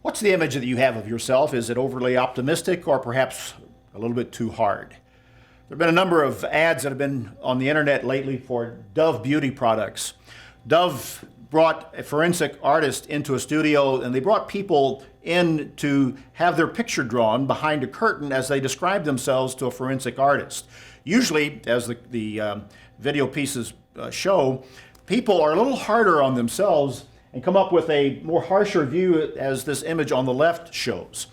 What's the image that you have of yourself? Is it overly optimistic or perhaps a little bit too hard? There have been a number of ads that have been on the internet lately for Dove beauty products. Dove brought a forensic artist into a studio, and they brought people in to have their picture drawn behind a curtain as they describe themselves to a forensic artist. Usually, as the video pieces show, people are a little harder on themselves and come up with a more harsher view, as this image on the left shows.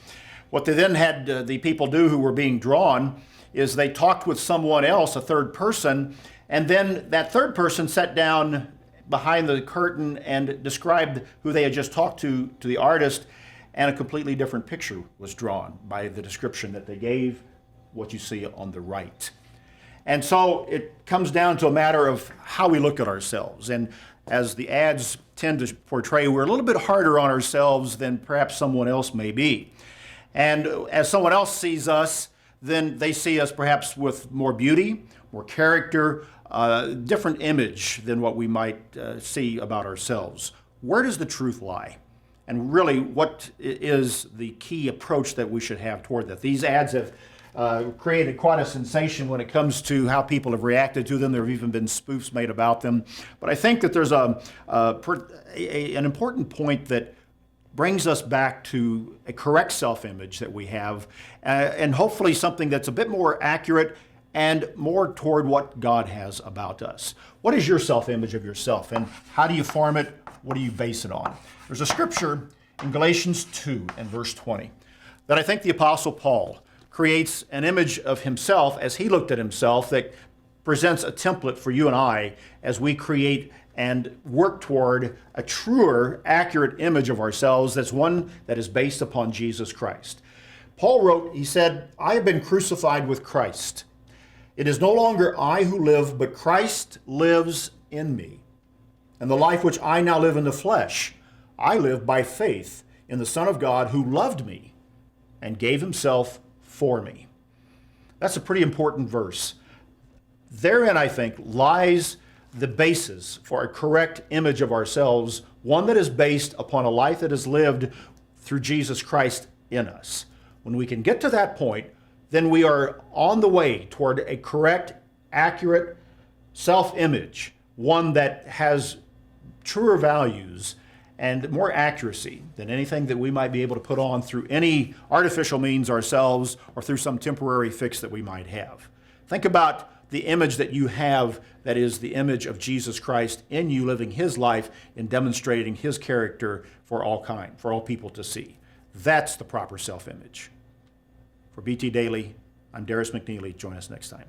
What they then had the people do who were being drawn is they talked with someone else, a third person, and then that third person sat down behind the curtain and described who they had just talked to the artist, and a completely different picture was drawn by the description that they gave, what you see on the right. And so it comes down to a matter of how we look at ourselves. And as the ads tend to portray, we're a little bit harder on ourselves than perhaps someone else may be. And as someone else sees us, then they see us perhaps with more beauty, more character, different image than what we might see about ourselves. Where does the truth lie? And really, what is the key approach that we should have toward that? These ads have created quite a sensation when it comes to how people have reacted to them. There have even been spoofs made about them. But I think that there's an important point that brings us back to a correct self-image that we have, and hopefully something that's a bit more accurate and more toward what God has about us. What is your self-image of yourself, and how do you form it? What do you base it on? There's a scripture in Galatians 2 and verse 20 that I think the Apostle Paul creates an image of himself as he looked at himself that presents a template for you and I as we create and work toward a truer, accurate image of ourselves that's one that is based upon Jesus Christ. Paul wrote, he said, "I have been crucified with Christ. It is no longer I who live, but Christ lives in me. And the life which I now live in the flesh, I live by faith in the Son of God who loved me and gave himself for me." That's a pretty important verse. Therein, I think, lies the basis for a correct image of ourselves, one that is based upon a life that is lived through Jesus Christ in us. When we can get to that point, then we are on the way toward a correct, accurate self-image, one that has truer values and more accuracy than anything that we might be able to put on through any artificial means ourselves or through some temporary fix that we might have. Think about the image that you have, that is the image of Jesus Christ in you, living his life and demonstrating his character for all people to see. That's the proper self-image. For BT Daily, I'm Darius McNeely. Join us next time.